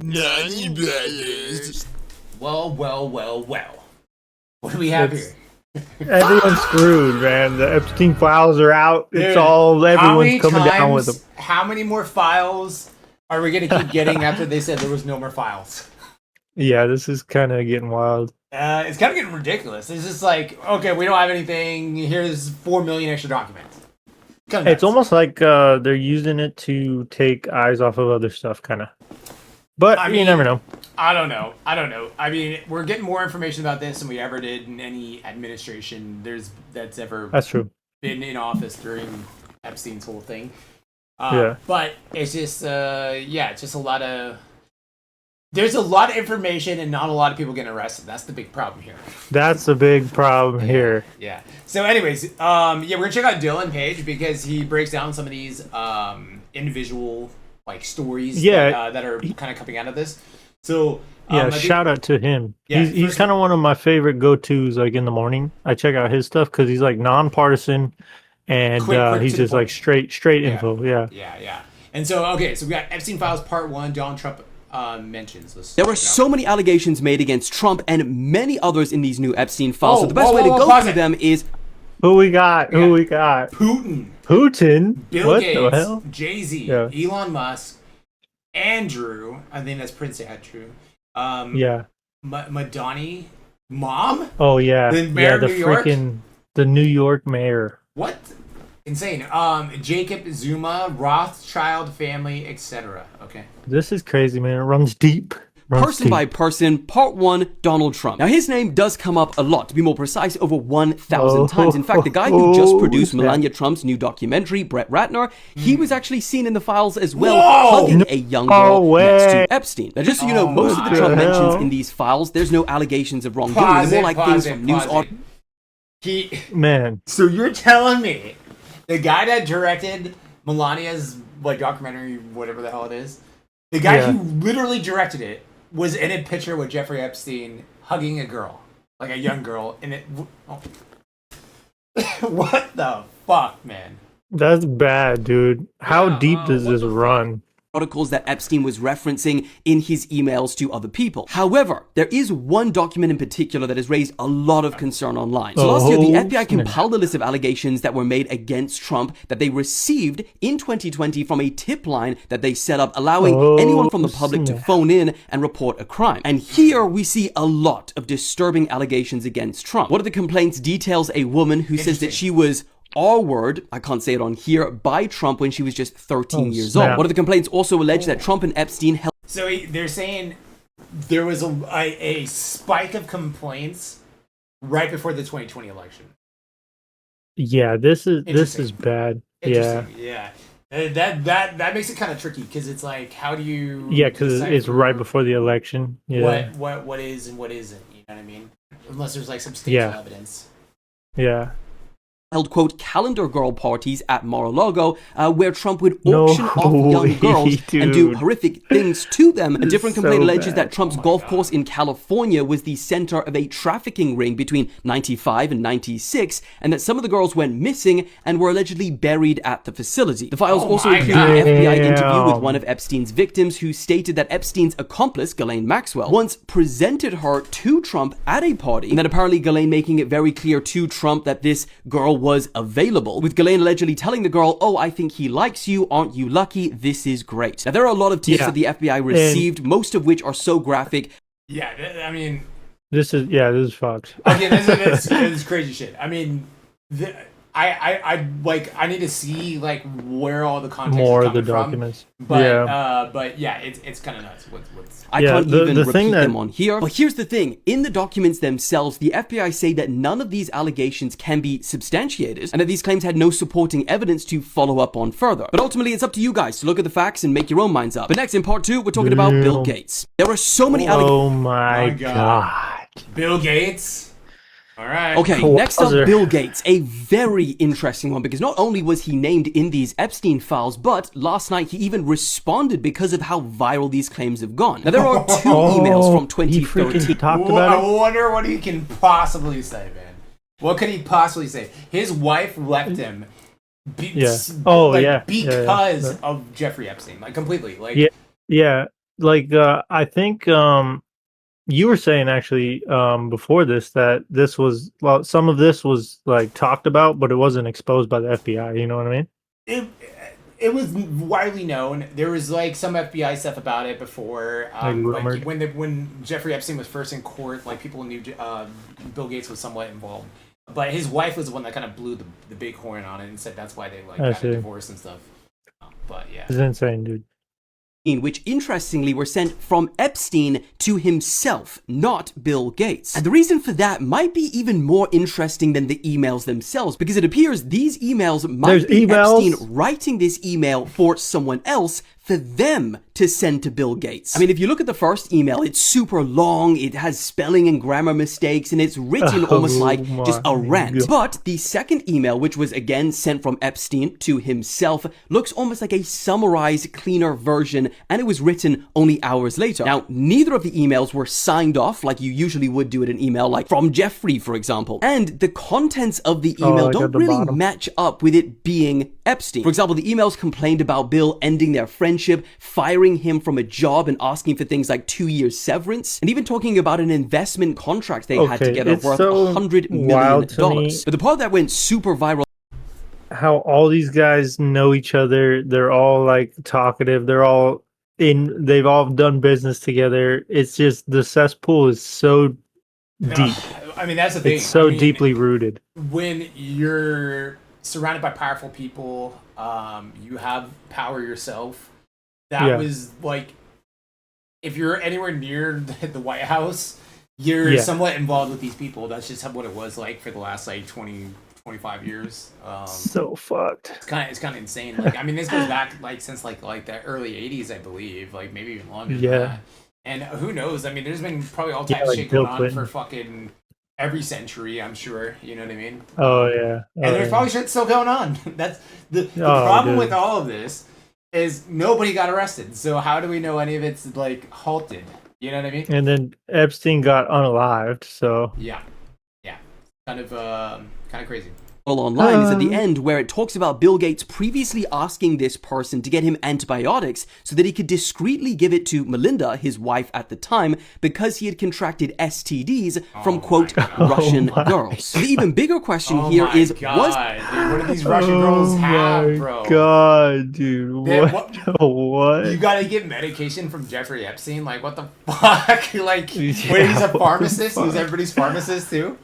Nani brothers. Well. What do we have here? Everyone's screwed, man. The Epstein Files are out. Dude, It's all everyone's coming down with them. How many more files are we gonna keep getting after they said there was no more files? Yeah, this is kind of getting wild. It's kind of getting ridiculous. It's just like, okay, we don't have anything. Here's 4 million extra documents. It's almost like they're using it to take eyes off of other stuff, kind of. But you never know. I don't know. I mean, we're getting more information about this than we ever did in any administration that's ever been in office during Epstein's whole thing. Yeah. But it's just, it's just a lot of... There's a lot of information and not a lot of people getting arrested. That's the big problem here. That's the big problem here. Yeah. So anyways, we're going to check out Dylan Page because he breaks down some of these individual like stories that are kind of coming out of this. So shout out to him. Yeah, he's kind of one of my favorite go-tos like in the morning. I check out his stuff because he's like nonpartisan and quick he's just like straight info. Yeah. And so we got Epstein Files Part 1, Donald Trump mentions. There were so many allegations made against Trump and many others in these new Epstein files. So the best way to go through them is... Who we got? Putin. Bill what Gates, the hell? Jay-Z, Elon Musk, Andrew. I think that's Prince Andrew. Madani, mom. Oh yeah, the mayor of New York? The New York mayor. What? Insane. Jacob Zuma, Rothschild family, etc. Okay. This is crazy, man. It runs deep. Person by person, Part 1, Donald Trump. Now, his name does come up a lot, to be more precise, over 1,000 times. In fact, the guy who just produced Melania Trump's new documentary, Brett Ratner, he was actually seen in the files as well, hugging a young girl next to Epstein. Now, just so you know, most of the Trump mentions in these files, there's no allegations of wrongdoing. They're more like things from news articles. So you're telling me the guy that directed Melania's documentary, whatever the hell it is, the guy who literally directed it, was in a picture with Jeffrey Epstein hugging a girl, like a young girl, and it... Oh. What the fuck, man? That's bad, dude. How deep does this run? Articles that Epstein was referencing in his emails to other people. However, there is one document in particular that has raised a lot of concern online. So last year, the FBI compiled a list of allegations that were made against Trump that they received in 2020 from a tip line that they set up, allowing anyone from the public to phone in and report a crime. And here we see a lot of disturbing allegations against Trump. One of the complaints details a woman who says that she was R-word, I can't say it on here, by Trump when she was just 13 years old. One of the complaints also alleged that Trump and Epstein held... So they're saying there was a spike of complaints right before the 2020 election. Yeah, this is bad. Yeah. That makes it kind of tricky because it's like, how do you... Yeah, because it's right before the election. Yeah. What is and what isn't, you know what I mean? Unless there's like substantial evidence. Yeah. Held, quote, calendar girl parties at Mar-a-Lago, where Trump would auction off young girls and do horrific things to them. A different complaint alleges that Trump's golf course in California was the center of a trafficking ring between 95 and 96, and that some of the girls went missing and were allegedly buried at the facility. The files also include an FBI interview with one of Epstein's victims who stated that Epstein's accomplice, Ghislaine Maxwell, once presented her to Trump at a party, and that apparently Ghislaine making it very clear to Trump that this girl was available, with Ghislaine allegedly telling the girl, "Oh, I think he likes you, aren't you lucky? This is great." Now, there are a lot of tips that the FBI received, most of which are so graphic. Yeah, I mean... This is fucked. Okay, this is crazy shit. I mean, I need to see like where all the context more is of the coming documents. From. But it's kind of nuts. I can't even repeat them on here. But here's the thing: in the documents themselves, the FBI say that none of these allegations can be substantiated, and that these claims had no supporting evidence to follow up on further. But ultimately, it's up to you guys to look at the facts and make your own minds up. But next, in part 2, we're talking about Bill Gates. There are so many allegations. Oh my god, Bill Gates. All right. Okay, next up, Bill Gates. A very interesting one, because not only was he named in these Epstein files, but last night he even responded because of how viral these claims have gone. Now, there are 2 emails from 2013. He talked about I wonder what he can possibly say, man. What could he possibly say? His wife left him because of Jeffrey Epstein, like completely. Like yeah. I think you were saying actually before this that this was some of this was like talked about, but it wasn't exposed by the FBI. You know what I mean? It was widely known. There was like some FBI stuff about it before. Like when Jeffrey Epstein was first in court, like people knew Bill Gates was somewhat involved, but his wife was the one that kind of blew the big horn on it and said that's why they like got a divorce and stuff. But yeah, it's insane, dude. Which interestingly were sent from Epstein to himself, not Bill Gates. And the reason for that might be even more interesting than the emails themselves, because it appears these emails might be Epstein writing this email for someone else for them to send to Bill Gates. I mean, if you look at the first email, it's super long, it has spelling and grammar mistakes, and it's written almost like just a rant. But the second email, which was again sent from Epstein to himself, looks almost like a summarized, cleaner version, and it was written only hours later. Now, neither of the emails were signed off like you usually would do in an email, like from Jeffrey, for example. And the contents of the email don't really match up with it being Epstein. For example, the emails complained about Bill ending their friendship, firing him from a job, and asking for things like 2 years severance, and even talking about an investment contract they had together worth $100 million. But the part that went super viral, how all these guys know each other, they're all like talkative, they've all done business together. It's just the cesspool is so deep. I mean, that's the thing. It's so deeply rooted. When you're surrounded by powerful people, you have power yourself. That was like, if you're anywhere near the White House, you're somewhat involved with these people. That's just what it was like for the last like 25 years. So fucked. It's kind of insane. Like, I mean, this goes back like since like the early 80s, I believe, like maybe even longer than that. And who knows? I mean, there's been probably all types of shit going on for fucking every century, I'm sure. You know what I mean? Oh yeah. And there's probably shit still going on. That's the problem with all of this is nobody got arrested. So how do we know any of it's like halted? You know what I mean? And then Epstein got unalived, so yeah, kind of crazy. Online is at the end where it talks about Bill Gates previously asking this person to get him antibiotics so that he could discreetly give it to Melinda, his wife at the time, because he had contracted STDs from, quote, Russian girls. The even bigger question here is, dude, what do these Russian girls have, bro? God, dude, what? You gotta get medication from Jeffrey Epstein? Like, what the fuck? Like, wait, he's a pharmacist? He's everybody's pharmacist, too?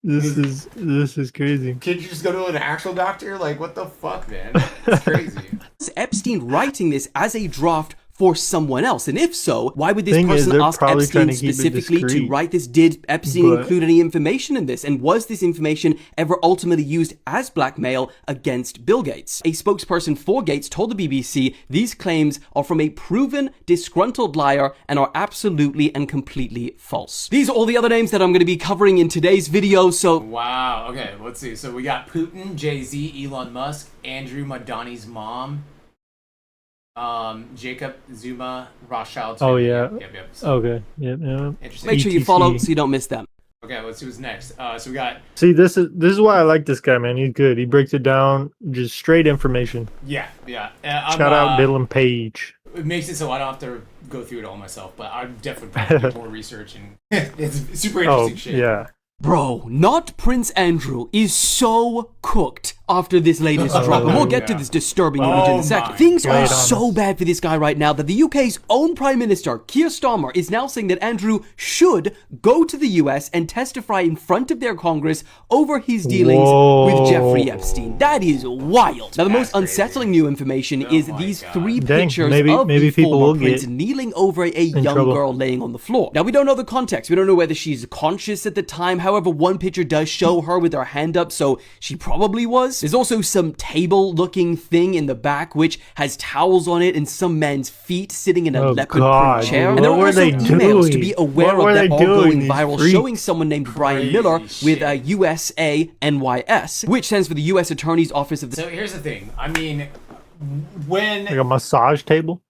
This is crazy. Can't you just go to an actual doctor? Like, what the fuck, man? It's crazy. Is Epstein writing this as a draft for someone else? And if so, why would this person ask Epstein specifically to write this? Did Epstein include any information in this? And was this information ever ultimately used as blackmail against Bill Gates? A spokesperson for Gates told the BBC these claims are from a proven, disgruntled liar and are absolutely and completely false. These are all the other names that I'm going to be covering in today's video, so... Wow, okay, let's see. So we got Putin, Jay-Z, Elon Musk, Andrew Madani's mom, Jacob Zuma, Rothschild. Oh yeah. Yep. So, okay. Yep. Make sure you follow so you don't miss them. Okay, let's see who's next. So we got. See, this is why I like this guy, man. He's good. He breaks it down, just straight information. Yeah. Shout out Dylan Page. It makes it so I don't have to go through it all myself, but I'm definitely going to do more research and it's super interesting shit. Yeah. Bro, not Prince Andrew is so cooked after this latest drop. And we'll get to this disturbing image in a second. Things are so bad for this guy right now that the UK's own Prime Minister, Keir Starmer, is now saying that Andrew should go to the US and testify in front of their Congress over his dealings with Jeffrey Epstein. That is wild. Now, the most unsettling new information is these three pictures of the former prince kneeling over a young girl laying on the floor. Now, we don't know the context. We don't know whether she's conscious at the time. However, one picture does show her with her hand up, so she probably was. There's also some table-looking thing in the back which has towels on it and some man's feet sitting in a leopard print chair. And there are also emails to be aware of that are going viral showing someone named Brian Miller with USA NYS, which stands for the U.S. Attorney's Office of the... So here's the thing. I mean, when... Like a massage table?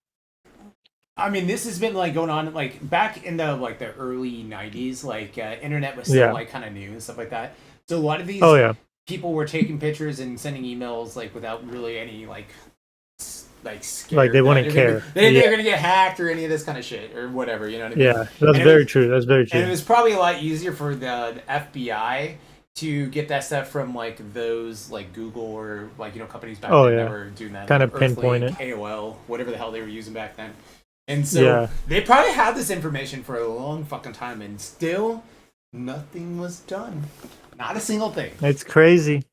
I mean, this has been like going on like back in the like the early 90s, like internet was still like kind of new and stuff like that. So a lot of these people were taking pictures and sending emails like without really any like like scared. Like they wouldn't care. They're gonna get hacked or any of this kind of shit or whatever. You know what I mean? Yeah, that's very true. That's very true. And it was probably a lot easier for the FBI to get that stuff from like those like Google or like companies back then that were doing that. Kind like, of pinpoint it. AOL, whatever the hell they were using back then. And so they probably had this information for a long fucking time, and still nothing was done. Not a single thing. It's crazy.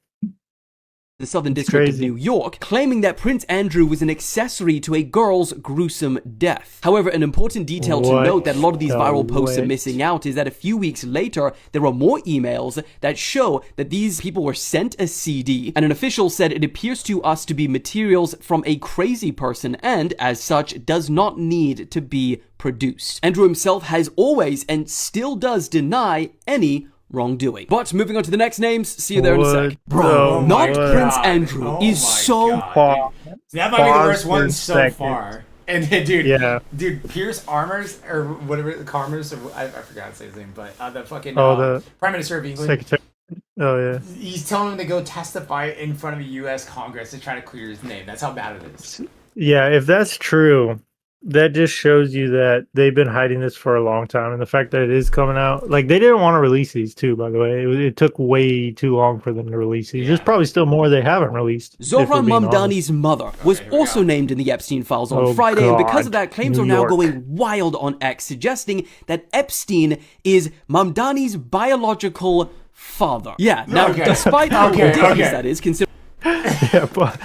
The Southern District of New York, claiming that Prince Andrew was an accessory to a girl's gruesome death. However, an important detail to note that a lot of these viral posts are missing out is that a few weeks later, there are more emails that show that these people were sent a CD, and an official said it appears to us to be materials from a crazy person and, as such, does not need to be produced. Andrew himself has always and still does deny any wrongdoing. But moving on to the next names, see you there in a sec. Bro, not Prince Andrew is so far. That might be the worst one so far. And dude, Pierce Armors or whatever, Carmers, or I forgot to say his name, but the fucking the Prime Minister of England. Secretary. Oh yeah. He's telling him to go testify in front of the U.S. Congress to try to clear his name. That's how bad it is. Yeah, if that's true, that just shows you that they've been hiding this for a long time, and the fact that it is coming out, like they didn't want to release these too. By the way, it took way too long for them to release these. There's probably still more they haven't released. Zohran Mamdani's mother was also named in the Epstein Files on Friday, and because of that, claims are now going wild on X, suggesting that Epstein is Mamdani's biological father. Yeah, now despite how ridiculous that is, considering yeah, but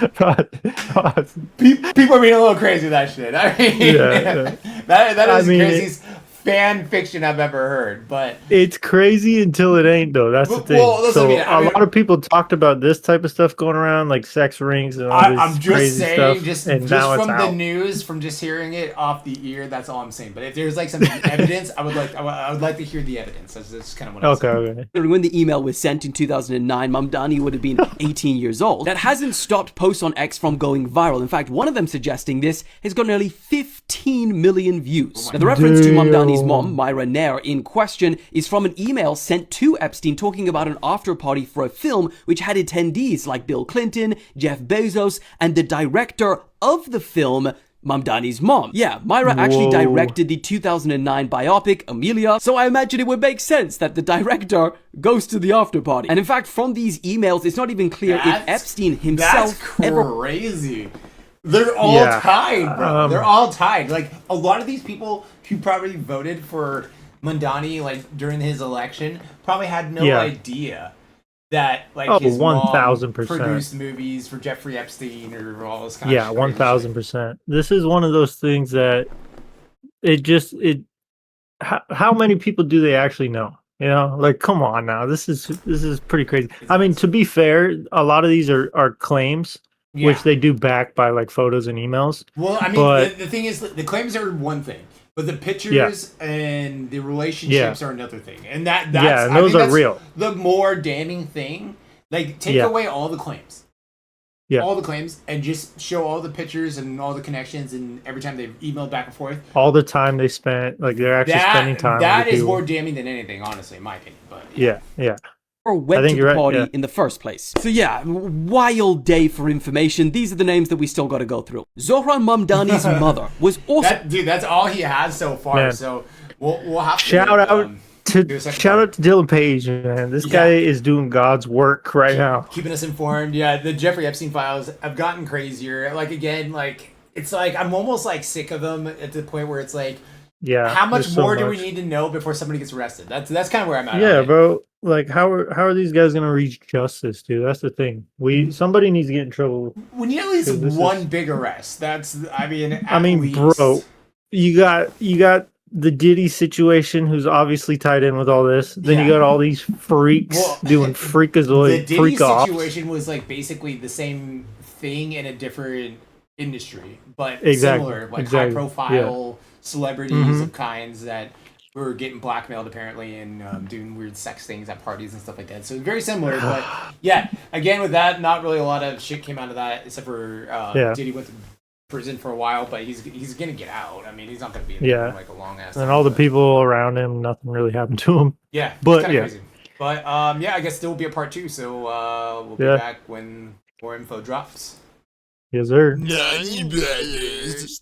people are being a little crazy with that shit. I mean, that is the craziest fan fiction I've ever heard. But it's crazy until it ain't, though. That's the thing. A lot of people talked about this type of stuff going around, like sex rings and all this I'm just crazy saying, stuff. just and from the news, from just hearing it off the ear, that's all I'm saying. But if there's like some evidence, I would like to hear the evidence. That's kind of what I'm saying. Okay. When the email was sent in 2009, Mamdani would have been 18 years old. That hasn't stopped posts on X from going viral. In fact, one of them suggesting this has got nearly 15 million views. Now, the reference to Mamdani's mom, Myra Nair, in question is from an email sent to Epstein talking about an after party for a film which had attendees like Bill Clinton, Jeff Bezos, and the director of the film, Mamdani's mom. Yeah, Myra actually directed the 2009 biopic, Amelia, so I imagine it would make sense that the director goes to the after party. And in fact, from these emails, it's not even clear if Epstein himself crazy. They're all tied, bro. They're all tied. Like, a lot of these people who probably voted for Mamdani, like, during his election, probably had no idea that, like, his mom 1000%. produced movies for Jeffrey Epstein or all this kind of shit. 1000%. This is one of those things that how many people do they actually know? You know, like, come on now. This is pretty crazy. I mean, to be fair, a lot of these are claims. Yeah. Which they do back by like photos and emails. Well, I mean, the thing is, the claims are one thing, but the pictures and the relationships are another thing, and those are real. The more damning thing, like take away all the claims, all the claims, and just show all the pictures and all the connections, and every time they've emailed back and forth, all the time they spent, like they're actually spending time. That is more damning than anything, honestly, in my opinion. But yeah. Or went to the party in the first place. So yeah, wild day for information. These are the names that we still got to go through. Zohran Mamdani's mother was also... That's all he has so far. Man. So we'll have to... Shout out to Dylan Page, man. This guy is doing God's work right now. Keeping us informed. Yeah, the Jeffrey Epstein Files have gotten crazier. Like, again, like, it's like, I'm almost like sick of them at the point where it's like, how much more do we need to know before somebody gets arrested? That's kind of where I'm at. Yeah, bro. Like, how are these guys gonna reach justice, dude? That's the thing. Somebody needs to get in trouble. We need at least one big arrest. I mean, bro, you got the Diddy situation, who's obviously tied in with all this. Then you got all these freaks doing freakazoid. The Diddy situation was like basically the same thing in a different industry, but similar, like high profile celebrities of kinds that were getting blackmailed apparently and doing weird sex things at parties and stuff like that. So very similar, but again with that, not really a lot of shit came out of that except for Diddy went to prison for a while, but he's gonna get out. I mean, he's not gonna be in there for like a long ass time. And all the people around him, nothing really happened to him. Yeah, but crazy. But I guess there will be a part 2. So we'll be back when more info drops. Yes, sir. Nani brothers.